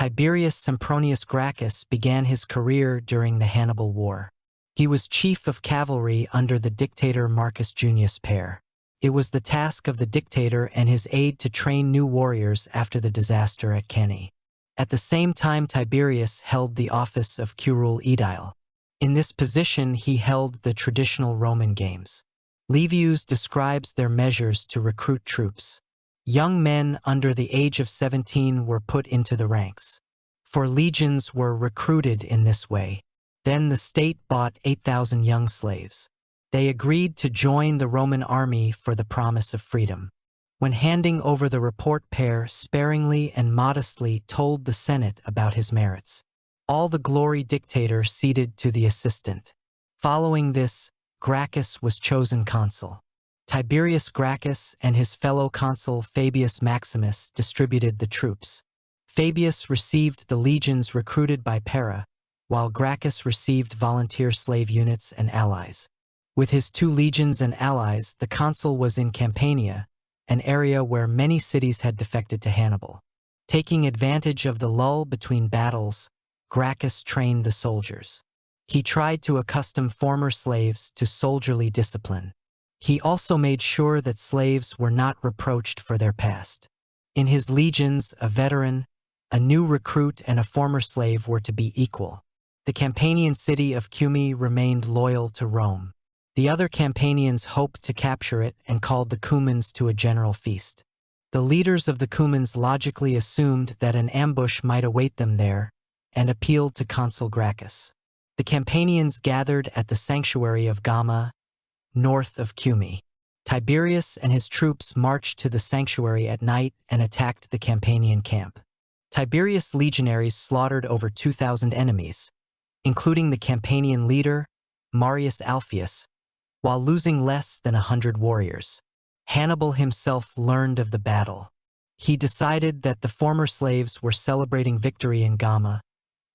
Tiberius Sempronius Gracchus began his career during the Hannibal War. He was chief of cavalry under the dictator Marcus Junius Pere. It was the task of the dictator and his aide to train new warriors after the disaster at Cannae. At the same time, Tiberius held the office of curule aedile. In this position, he held the traditional Roman games. Livius describes their measures to recruit troops. Young men under the age of 17 were put into the ranks. 4 legions were recruited in this way. Then the state bought 8,000 young slaves. They agreed to join the Roman army for the promise of freedom. When handing over the report, Pere sparingly and modestly told the Senate about his merits. All the glory dictator ceded to the assistant. Following this, Gracchus was chosen consul. Tiberius Gracchus and his fellow consul Fabius Maximus distributed the troops. Fabius received the legions recruited by Pere, while Gracchus received volunteer slave units and allies. With his 2 legions and allies, the consul was in Campania, an area where many cities had defected to Hannibal. Taking advantage of the lull between battles, Gracchus trained the soldiers. He tried to accustom former slaves to soldierly discipline. He also made sure that slaves were not reproached for their past. In his legions, a veteran, a new recruit, and a former slave were to be equal. The Campanian city of Cumae remained loyal to Rome. The other Campanians hoped to capture it and called the Cumans to a general feast. The leaders of the Cumans logically assumed that an ambush might await them there and appealed to Consul Gracchus. The Campanians gathered at the sanctuary of Gamma, north of Cumae. Tiberius and his troops marched to the sanctuary at night and attacked the Campanian camp. Tiberius' legionaries slaughtered over 2,000 enemies, including the Campanian leader, Marius Alpheus, while losing less than 100 warriors. Hannibal himself learned of the battle. He decided that the former slaves were celebrating victory in Gamma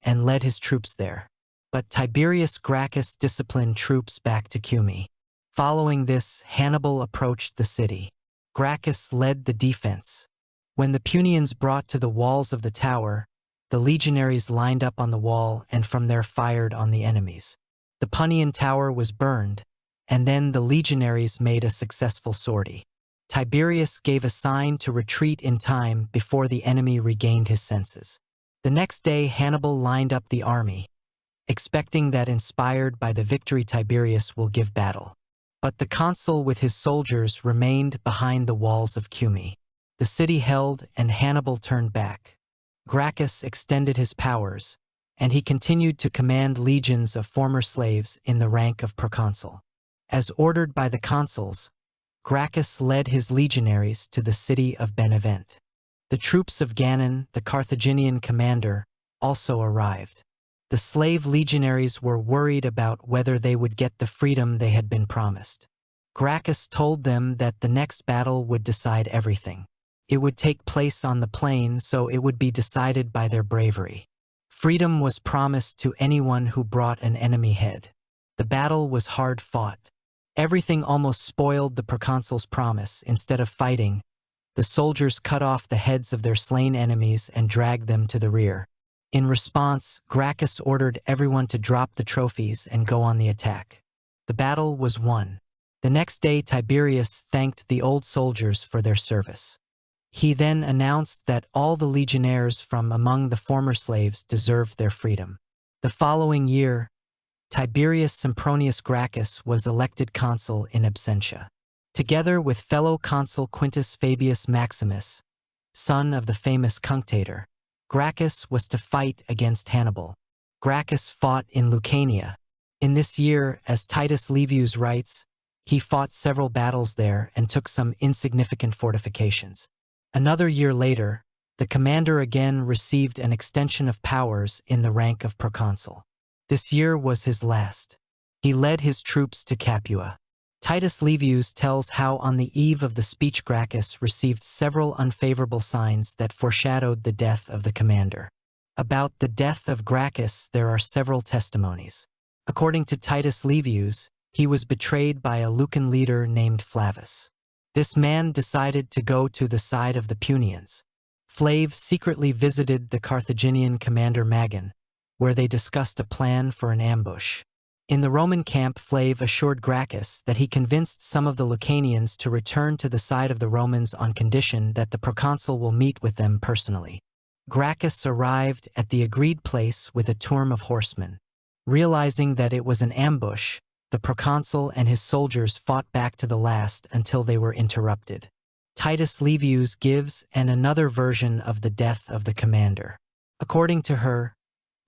and led his troops there. But Tiberius Gracchus disciplined troops back to Cumae. Following this, Hannibal approached the city. Gracchus led the defense. When the Punians brought to the walls of the tower, the legionaries lined up on the wall and from there fired on the enemies. The Punian tower was burned, and then the legionaries made a successful sortie. Tiberius gave a sign to retreat in time before the enemy regained his senses. The next day, Hannibal lined up the army, expecting that inspired by the victory Tiberius will give battle. But the consul with his soldiers remained behind the walls of Cumae. The city held and Hannibal turned back. Gracchus extended his powers, and he continued to command legions of former slaves in the rank of proconsul. As ordered by the consuls, Gracchus led his legionaries to the city of Benevent. The troops of Cannae, the Carthaginian commander, also arrived. The slave legionaries were worried about whether they would get the freedom they had been promised. Gracchus told them that the next battle would decide everything. It would take place on the plain, so it would be decided by their bravery. Freedom was promised to anyone who brought an enemy head. The battle was hard fought. Everything almost spoiled the proconsul's promise. Instead of fighting, the soldiers cut off the heads of their slain enemies and dragged them to the rear. In response, Gracchus ordered everyone to drop the trophies and go on the attack. The battle was won. The next day, Tiberius thanked the old soldiers for their service. He then announced that all the legionnaires from among the former slaves deserved their freedom. The following year, Tiberius Sempronius Gracchus was elected consul in absentia. Together with fellow consul Quintus Fabius Maximus, son of the famous cunctator, Gracchus was to fight against Hannibal. Gracchus fought in Lucania. In this year, as Titus Livius writes, he fought several battles there and took some insignificant fortifications. Another year later, the commander again received an extension of powers in the rank of proconsul. This year was his last. He led his troops to Capua. Titus Livius tells how on the eve of the speech Gracchus received several unfavorable signs that foreshadowed the death of the commander. About the death of Gracchus there are several testimonies. According to Titus Livius, he was betrayed by a Lucan leader named Flavus. This man decided to go to the side of the Punians. Flav secretly visited the Carthaginian commander Magan, where they discussed a plan for an ambush. In the Roman camp, Flav assured Gracchus that he convinced some of the Lucanians to return to the side of the Romans on condition that the proconsul will meet with them personally. Gracchus arrived at the agreed place with a turn of horsemen. Realizing that it was an ambush, the proconsul and his soldiers fought back to the last until they were interrupted. Titus Livius gives another version of the death of the commander. According to her,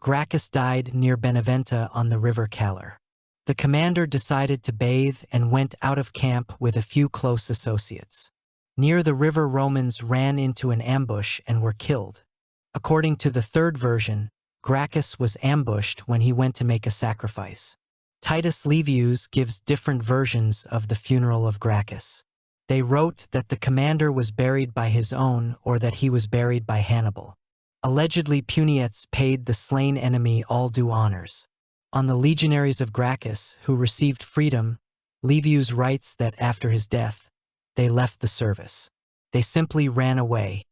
Gracchus died near Beneventa on the river Caller. The commander decided to bathe and went out of camp with a few close associates. Near the river, Romans ran into an ambush and were killed. According to the third version, Gracchus was ambushed when he went to make a sacrifice. Titus Livius gives different versions of the funeral of Gracchus. They wrote that the commander was buried by his own or that he was buried by Hannibal. Allegedly, Punietes paid the slain enemy all due honors. On the legionaries of Gracchus, who received freedom, Livius writes that after his death, they left the service. They simply ran away,